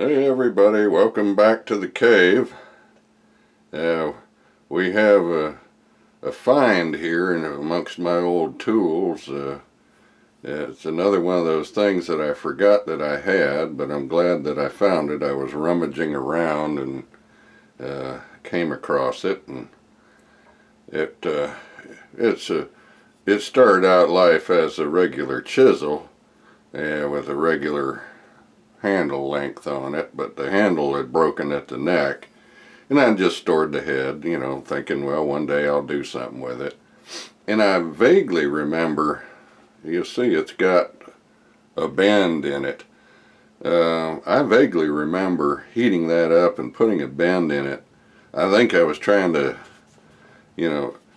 Hey everybody, welcome back to the cave. We have a find here amongst my old tools. It's another one of those things that I forgot that I had, but I'm glad that I found it. I was rummaging around and came across it, and it started out life as a regular chisel with a regular handle length on it, but the handle had broken at the neck, and I just stored the head, thinking, well, one day I'll do something with it. And I vaguely remember, you see it's got a bend in it. I vaguely remember heating that up and putting a bend in it. I think I was trying to,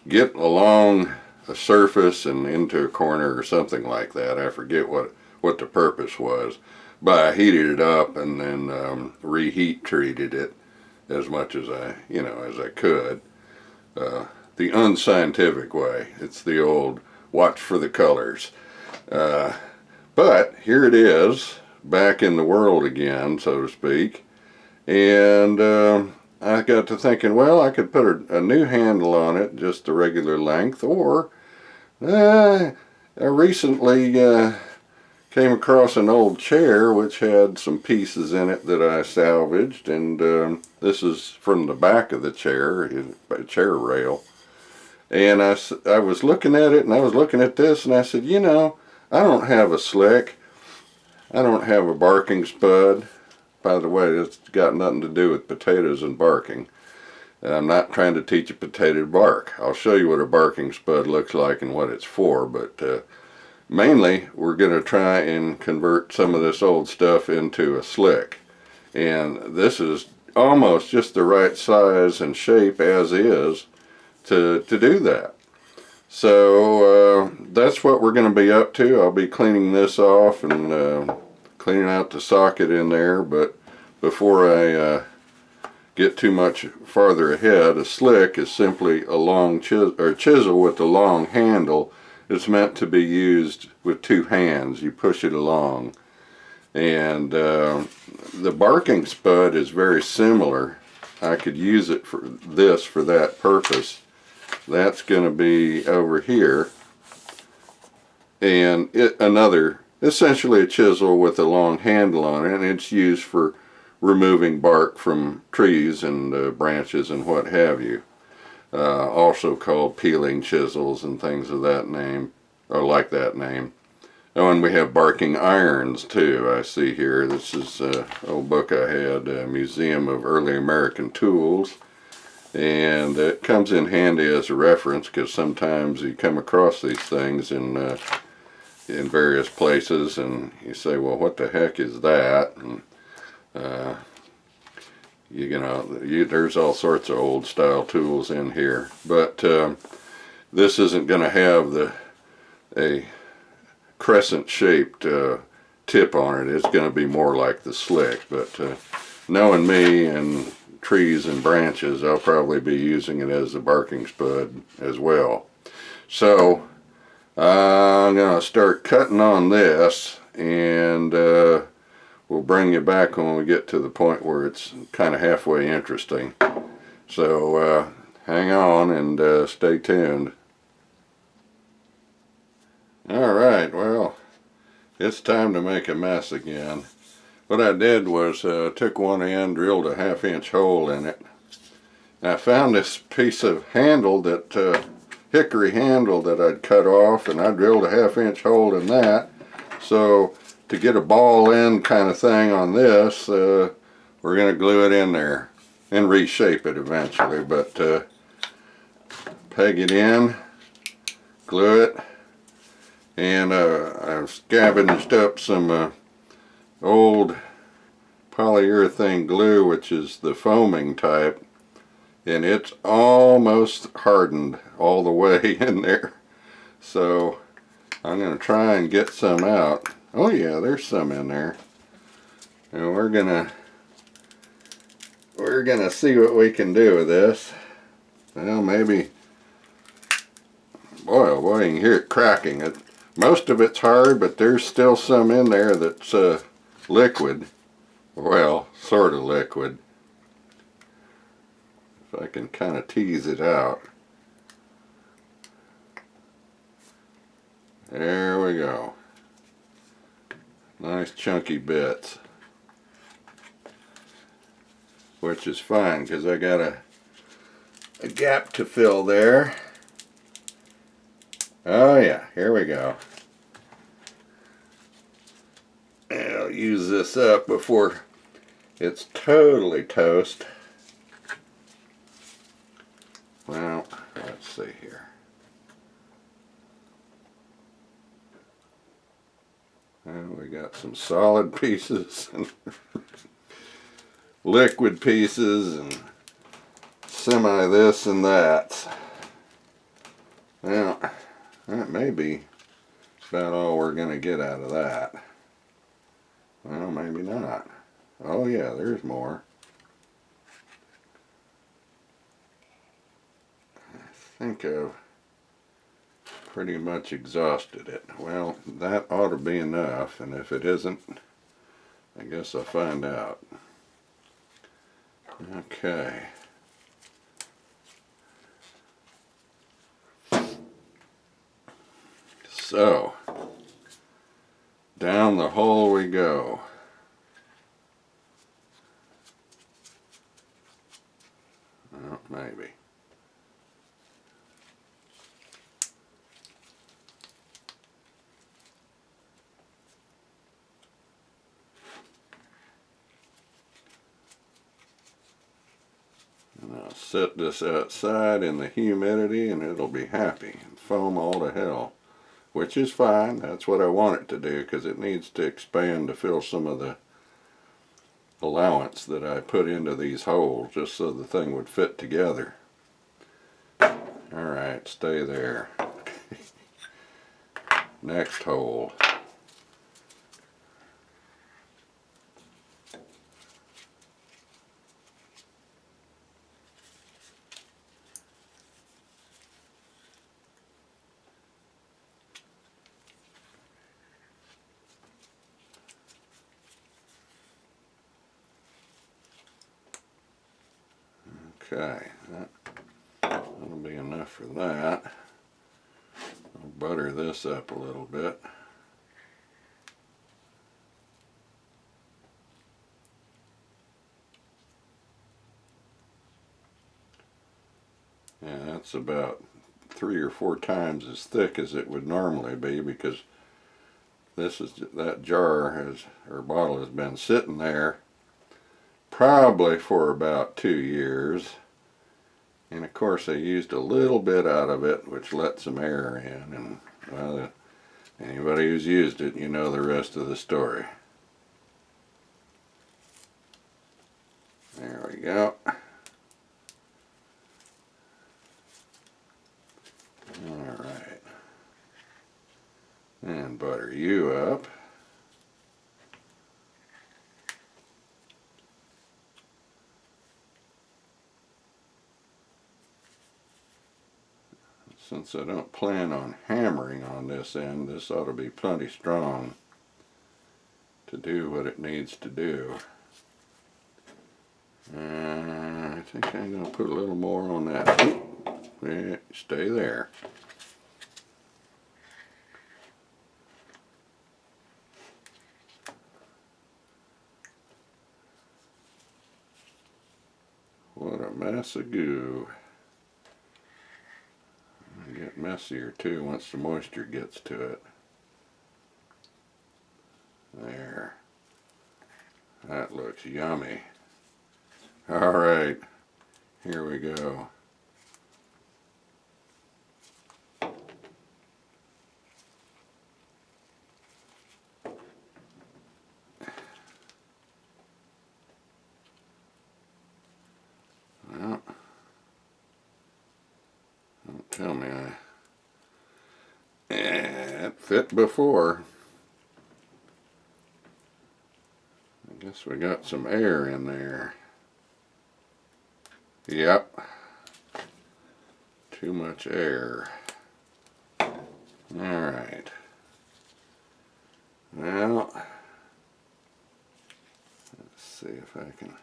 get along a surface and into a corner or something like that. I forget what the purpose was. But I heated it up and then reheat treated it as much as I could. The unscientific way. It's the old watch for the colors. But here it is, back in the world again, so to speak. And I got to thinking, well, I could put a new handle on it, just the regular length, or I recently came across an old chair which had some pieces in it that I salvaged, and this is from the back of the chair, a chair rail. And I was looking at it, and I was looking at this, and I said, I don't have a slick. I don't have a barking spud. By the way, it's got nothing to do with potatoes and barking. I'm not trying to teach a potato to bark. I'll show you what a barking spud looks like and what it's for, but mainly, we're going to try and convert some of this old stuff into a slick. And this is almost just the right size and shape as is to do that. So that's what we're going to be up to. I'll be cleaning this off and cleaning out the socket in there. But before I get too much farther ahead, a slick is simply a long chisel with a long handle. It's meant to be used with two hands. You push it along. And the barking spud is very similar. I could use it for that purpose. That's going to be over here. And essentially a chisel with a long handle on it, and it's used for removing bark from trees and branches and what have you. Also called peeling chisels and things of that name, or like that name. Oh, and we have barking irons too, I see here. This is an old book I had, Museum of Early American Tools. And it comes in handy as a reference because sometimes you come across these things in various places and you say, well, what the heck is that? And there's all sorts of old style tools in here, but this isn't going to have a crescent shaped tip on it. It's going to be more like the slick, but knowing me and trees and branches, I'll probably be using it as a barking spud as well. So I'm going to start cutting on this, and we'll bring you back when we get to the point where it's kind of halfway interesting. So hang on and stay tuned. Alright, well, it's time to make a mess again. What I did was took one end, drilled a 1/2 inch hole in it. And I found this piece of handle, hickory handle that I'd cut off, and I drilled a 1/2 inch hole in that. So to get a ball end kind of thing on this, we're going to glue it in there and reshape it eventually, but peg it in, glue it, and I've scavenged up some old polyurethane glue, which is the foaming type, and it's almost hardened all the way in there. So I'm going to try and get some out. Oh yeah, there's some in there. And we're gonna see what we can do with this. Well, maybe, boy, oh boy, you can hear it cracking. Most of it's hard, but there's still some in there that's liquid. well, sort of liquid. If I can kind of tease it out. There we go. Nice chunky bits. Which is fine because I got a gap to fill there. Oh yeah, here we go. And I'll use this up before it's totally toast. Well, let's see here. Well, we got some solid pieces and liquid pieces and semi this and that. Well, that may be about all we're going to get out of that. Well, maybe not. Oh yeah, there's more. I think I've pretty much exhausted it. Well, that ought to be enough, and if it isn't, I guess I'll find out. Okay. So, down the hole we go. Well, maybe. And I'll set this outside in the humidity and it'll be happy and foam all to hell. Which is fine, that's what I want it to do because it needs to expand to fill some of the allowance that I put into these holes just so the thing would fit together. Alright, stay there. Next hole. Okay, that'll be enough for that. I'll butter this up a little bit. Yeah, that's about 3 or 4 times as thick as it would normally be because that jar has, or bottle has been sitting there probably for about 2 years. And of course I used a little bit out of it, which let some air in, and well, anybody who's used it, you know the rest of the story. There we go. Alright. And butter you up. Since I don't plan on hammering on this end, this ought to be plenty strong to do what it needs to do. I think I'm going to put a little more on that. Yeah, stay there. What a mess of goo. It'll get messier too once the moisture gets to it. There. That looks yummy. Alright, here we go. Well, don't tell me it fit before. I guess we got some air in there. Yep. Too much air. Alright. Well, let's see if I can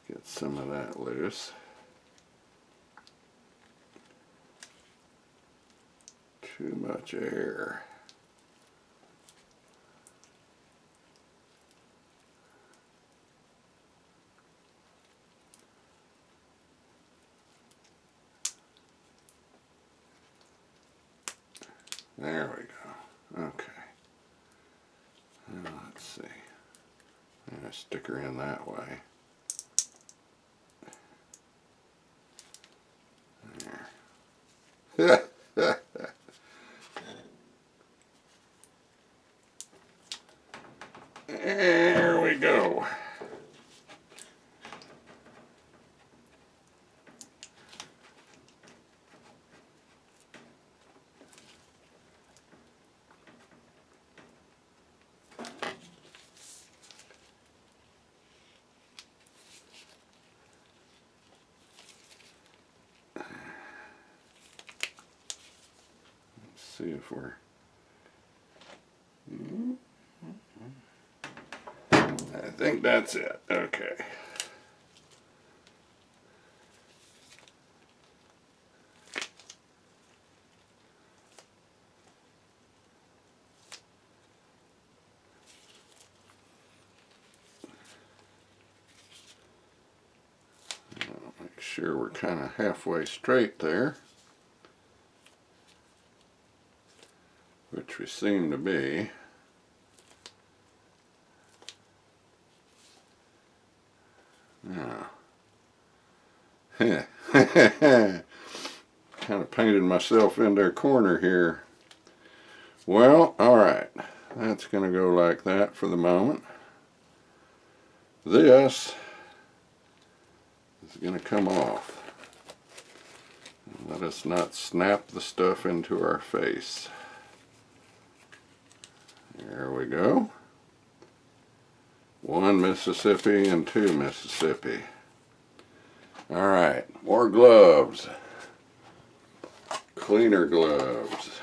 get some of that loose. Too much air. There we go. Okay. Now let's see. I'm stick her in that way. There. There we go. See if we're I think that's it. Okay. I'll make sure we're kind of halfway straight there, which we seem to be. Now, kind of painted myself into a corner here. Well, alright, that's going to go like that for the moment. This is going to come off. Let us not snap the stuff into our face. There we go. 1 Mississippi and 2 Mississippi. Alright, more gloves. Cleaner gloves.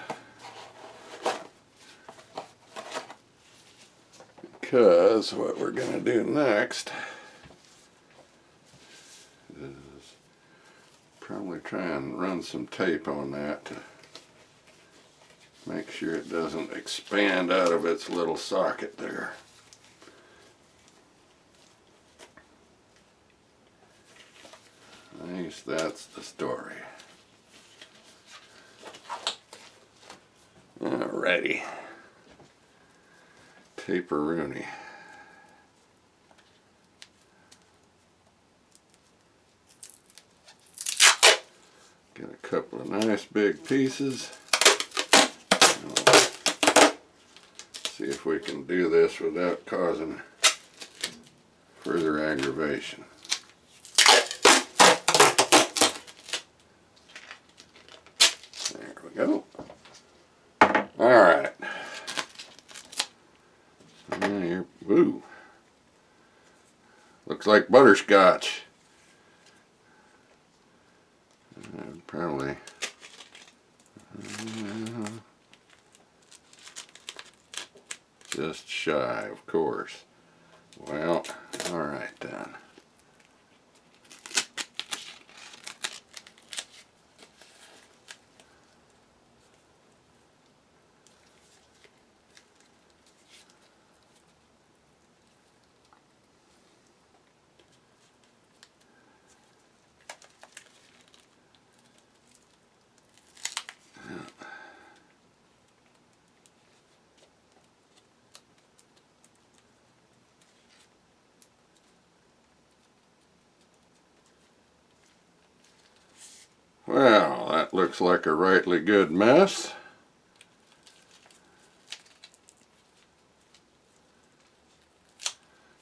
Because what we're going to do next is probably try and run some tape on that to make sure it doesn't expand out of its little socket there. At least that's the story. Alrighty. Tape-a-rooney. Get a couple of nice big pieces. See if we can do this without causing further aggravation. There we go. Alright. Ooh. Looks like butterscotch. Probably. Just shy, of course. Well, alright then. Well, that looks like a rightly good mess.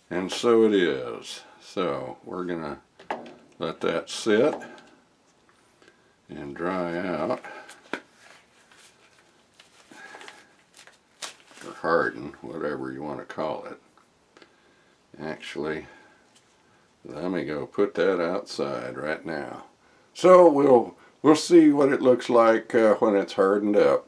And so it is. So we're going to let that sit and dry out, or harden, whatever you want to call it. Actually, let me go put that outside right now. So we'll see what it looks like when it's hardened up.